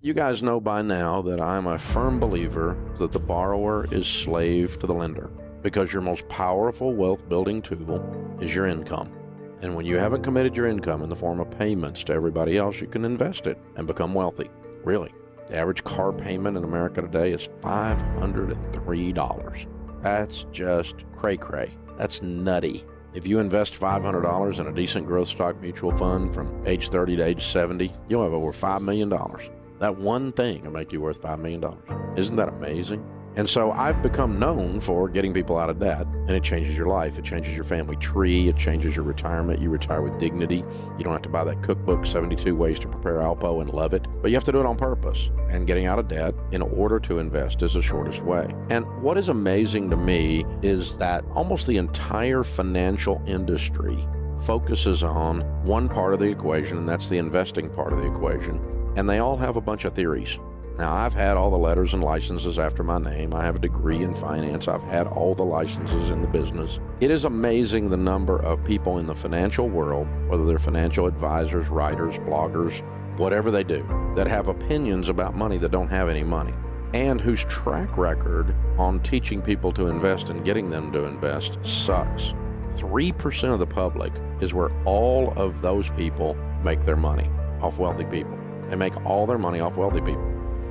You guys know by now that I'm a firm believer that the borrower is slave to the lender, because your most powerful wealth building tool is your income. And when you haven't committed your income in the form of payments to everybody else, you can invest it and become wealthy. Really. The average car payment in America today is $503. That's just cray-cray. That's nutty. If you invest $500 in a decent growth stock mutual fund from age 30 to age 70, you'll have over $5 million. That one thing will make you worth $5 million. Isn't that amazing? And so I've become known for getting people out of debt, and it changes your life. It changes your family tree. It changes your retirement. You retire with dignity. You don't have to buy that cookbook, 72 Ways to Prepare Alpo, and love it. But you have to do it on purpose. And getting out of debt in order to invest is the shortest way. And what is amazing to me is that almost the entire financial industry focuses on one part of the equation, and that's the investing part of the equation. And they all have a bunch of theories. Now, I've had all the letters and licenses after my name. I have a degree in finance. I've had all the licenses in the business. It is amazing the number of people in the financial world, whether they're financial advisors, writers, bloggers, whatever they do, that have opinions about money that don't have any money, and whose track record on teaching people to invest and getting them to invest sucks. 3% of the public is where all of those people make their money, off wealthy people. They make all their money off wealthy people.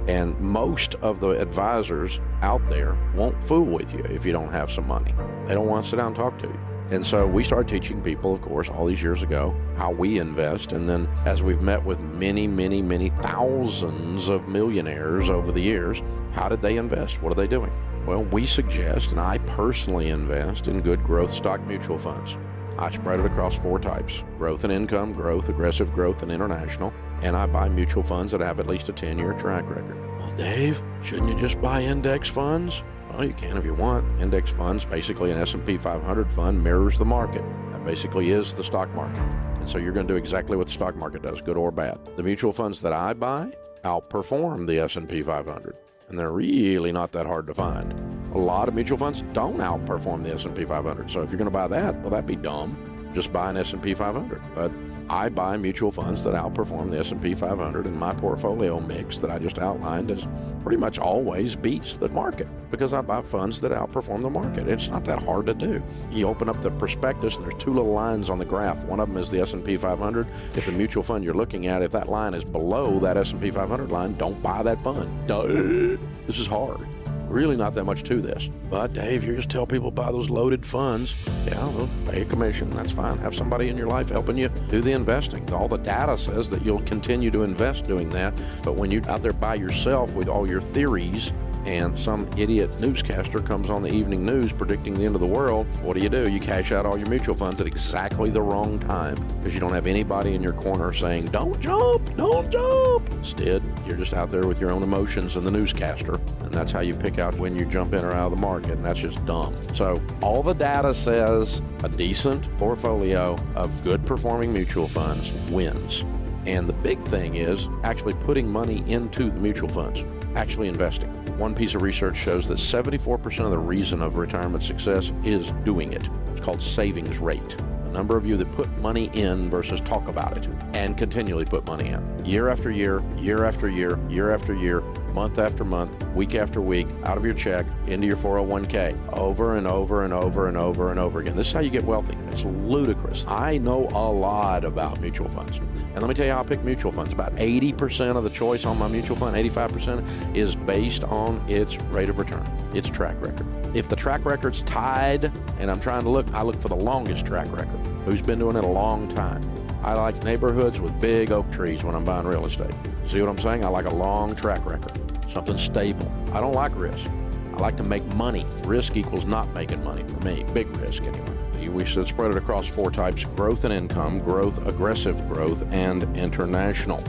And most of the advisors out there won't fool with you if you don't have some money. They don't want to sit down and talk to you. And so we started teaching people, of course, all these years ago, how we invest. And then as we've met with many, many, many thousands of millionaires over the years, how did they invest? What are they doing? Well, we suggest, and I personally invest in good growth stock mutual funds. I spread it across 4 types: growth and income, growth, aggressive growth, and international. And I buy mutual funds that have at least a 10-year track record. Well, Dave, shouldn't you just buy index funds? Well, you can if you want. Index funds, basically an S&P 500 fund, mirrors the market. That basically is the stock market. And so you're going to do exactly what the stock market does, good or bad. The mutual funds that I buy outperform the S&P 500. And they're really not that hard to find. A lot of mutual funds don't outperform the S&P 500. So if you're going to buy that, well, that'd be dumb. Just buy an S&P 500. But I buy mutual funds that outperform the S&P 500, and my portfolio mix that I just outlined is pretty much always beats the market because I buy funds that outperform the market. It's not that hard to do. You open up the prospectus, and there's 2 little lines on the graph. One of them is the S&P 500. If the mutual fund you're looking at, if that line is below that S&P 500 line, don't buy that fund. Duh. This is hard. Really not that much to this. But Dave, you just tell people buy those loaded funds. Yeah, well, pay a commission. That's fine. Have somebody in your life helping you do the investing. All the data says that you'll continue to invest doing that. But when you're out there by yourself with all your theories and some idiot newscaster comes on the evening news predicting the end of the world, what do? You cash out all your mutual funds at exactly the wrong time because you don't have anybody in your corner saying, don't jump, don't jump. Instead, you're just out there with your own emotions and the newscaster, and that's how you pick out when you jump in or out of the market, and that's just dumb. So all the data says a decent portfolio of good performing mutual funds wins. And the big thing is actually putting money into the mutual funds, actually investing. One piece of research shows that 74% of the reason of retirement success is doing it. It's called savings rate. The number of you that put money in versus talk about it and continually put money in. Year after year, year after year, year after year, month after month, week after week, out of your check, into your 401k, over and over and over and over and over again. This is how you get wealthy. It's ludicrous. I know a lot about mutual funds. And let me tell you how I pick mutual funds. About 80% of the choice on my mutual fund, 85%, is based on its rate of return, its track record. If the track record's tied, and I'm trying to look, I look for the longest track record. Who's been doing it a long time? I like neighborhoods with big oak trees when I'm buying real estate. See what I'm saying? I like a long track record, something stable. I don't like risk. I like to make money. Risk equals not making money for me. Big risk anyway. We should spread it across 4 types: growth and income, growth, aggressive growth, and international.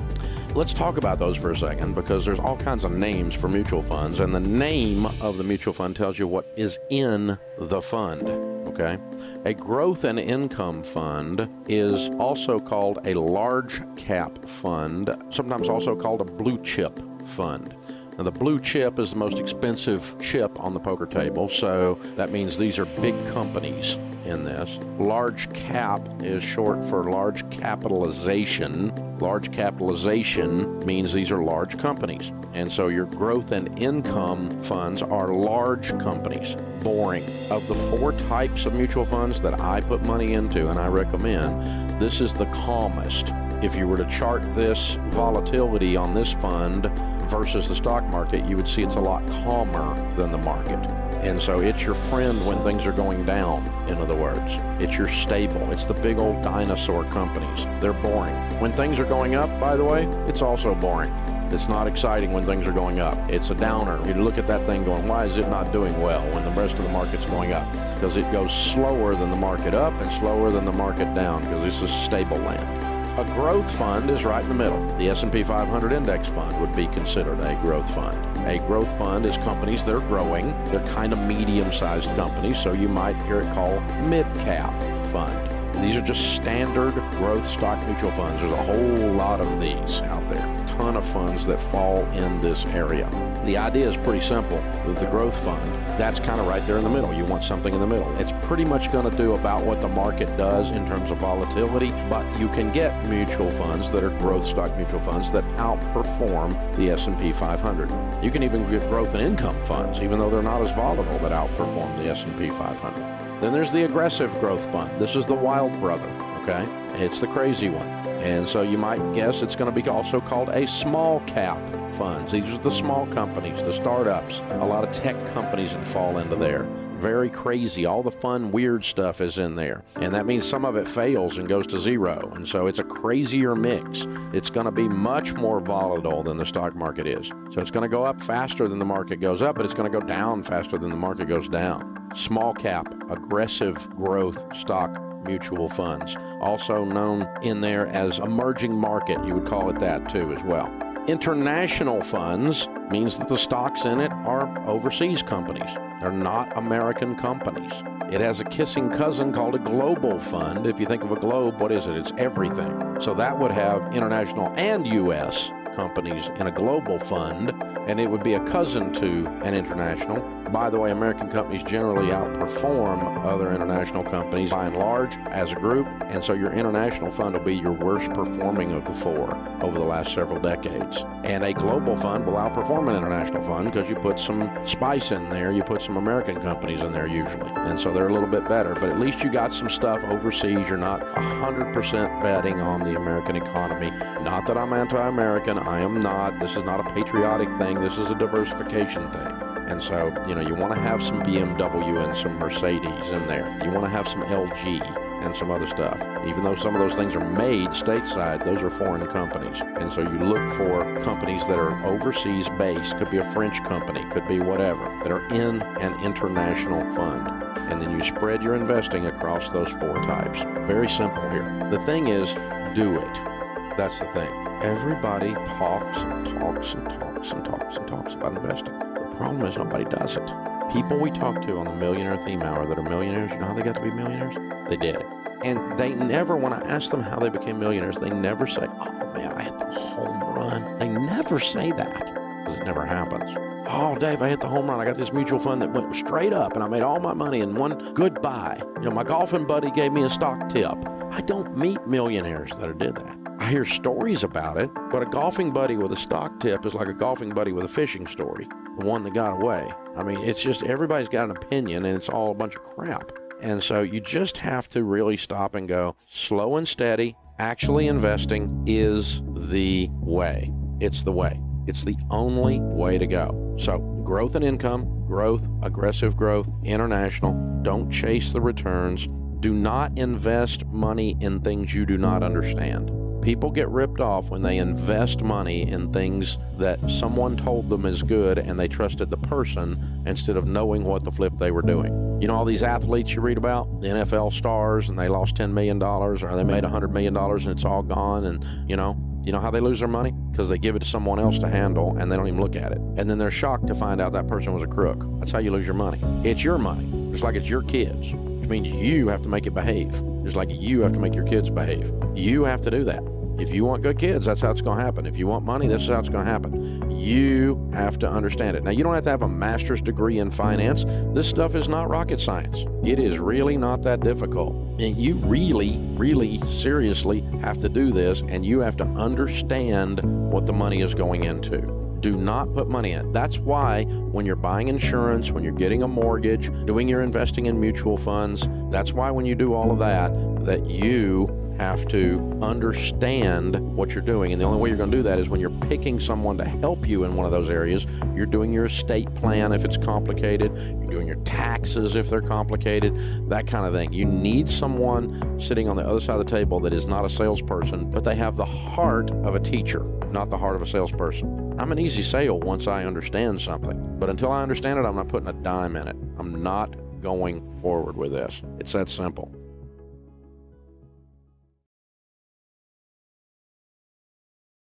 Let's talk about those for a second because there's all kinds of names for mutual funds, and the name of the mutual fund tells you what is in the fund, okay? A growth and income fund is also called a large cap fund, sometimes also called a blue chip fund. Now, the blue chip is the most expensive chip on the poker table, so that means these are big companies in this. Large cap is short for large capitalization. Large capitalization means these are large companies. And so your growth and income funds are large companies. Boring. Of the 4 types of mutual funds that I put money into and I recommend, this is the calmest. If you were to chart this volatility on this fund versus the stock market, you would see it's a lot calmer than the market. And so it's your friend when things are going down, in other words. It's your stable. It's the big old dinosaur companies. They're boring. When things are going up, by the way, it's also boring. It's not exciting when things are going up. It's a downer. You look at that thing going, why is it not doing well when the rest of the market's going up? Because it goes slower than the market up and slower than the market down, because this is stable land. A growth fund is right in the middle. The S&P 500 index fund would be considered a growth fund. A growth fund is companies that are growing. They're kind of medium-sized companies, so you might hear it called mid-cap fund. These are just standard growth stock mutual funds. There's a whole lot of these out there. A ton of funds that fall in this area. The idea is pretty simple. With the growth fund, that's kind of right there in the middle. You want something in the middle. It's pretty much going to do about what the market does in terms of volatility, but you can get mutual funds that are growth stock mutual funds that outperform the S&P 500. You can even get growth and income funds, even though they're not as volatile, that outperform the S&P 500. Then there's the aggressive growth fund. This is the wild brother, okay? It's the crazy one. And so you might guess it's going to be also called a small cap funds. These are the small companies, the startups, a lot of tech companies that fall into there. Very crazy. All the fun, weird stuff is in there. And that means some of it fails and goes to zero. And so it's a crazier mix. It's going to be much more volatile than the stock market is. So it's going to go up faster than the market goes up, but it's going to go down faster than the market goes down. Small cap, aggressive growth stock mutual funds, also known in there as emerging market. You would call it that too as well. International funds means that the stocks in it are overseas companies. They're not American companies. It has a kissing cousin called a global fund. If you think of a globe, what is it? It's everything. So that would have international and U.S. companies in a global fund, and it would be a cousin to an international. By the way, American companies generally outperform other international companies by and large as a group, and so your international fund will be your worst performing of the 4 over the last several decades. And a global fund will outperform an international fund because you put some spice in there, you put some American companies in there usually, and so they're a little bit better, but at least you got some stuff overseas. You're not 100% betting on the American economy. Not that I'm anti-American, I am not. This is not a patriotic thing, this is a diversification thing. And so, you want to have some BMW and some Mercedes in there. You want to have some LG and some other stuff. Even though some of those things are made stateside, those are foreign companies. And so you look for companies that are overseas based, could be a French company, could be whatever, that are in an international fund. And then you spread your investing across those 4 types. Very simple here. The thing is, do it. That's the thing. Everybody talks and talks and talks and talks and talks about investing. The problem is nobody does it. People we talk to on the Millionaire Theme Hour that are millionaires, you know how they got to be millionaires? They did it. And they never, when I ask them how they became millionaires, they never say, oh man, I hit the home run. They never say that because it never happens. Oh, Dave, I hit the home run. I got this mutual fund that went straight up and I made all my money in one good buy. My golfing buddy gave me a stock tip. I don't meet millionaires that did that. I hear stories about it, but a golfing buddy with a stock tip is like a golfing buddy with a fishing story. The one that got away. I mean, it's just everybody's got an opinion and it's all a bunch of crap. And so you just have to really stop and go slow and steady. Actually investing is the way. It's the way. It's the only way to go. So growth and income, growth, aggressive growth, international. Don't chase the returns. Do not invest money in things you do not understand. People get ripped off when they invest money in things that someone told them is good and they trusted the person instead of knowing what the flip they were doing. All these athletes you read about, the NFL stars, and they lost $10 million or they made $100 million and it's all gone. And you know how they lose their money? Because they give it to someone else to handle and they don't even look at it. And then they're shocked to find out that person was a crook. That's how you lose your money. It's your money, just like it's your kids, which means you have to make it behave, just like you have to make your kids behave. You have to do that. If you want good kids, that's how it's going to happen. If you want money, this is how it's going to happen. You have to understand it. Now, you don't have to have a master's degree in finance. This stuff is not rocket science. It is really not that difficult. And you really, really seriously have to do this, and you have to understand what the money is going into. Do not put money in it. That's why when you're buying insurance, when you're getting a mortgage, doing your investing in mutual funds, that's why when you do all of that you have to understand what you're doing. And the only way you're going to do that is when you're picking someone to help you in one of those areas. You're doing your estate plan if it's complicated. You're doing your taxes if they're complicated, that kind of thing. You need someone sitting on the other side of the table that is not a salesperson, but they have the heart of a teacher, not the heart of a salesperson. I'm an easy sale once I understand something, but until I understand it, I'm not putting a dime in it. I'm not going forward with this. It's that simple.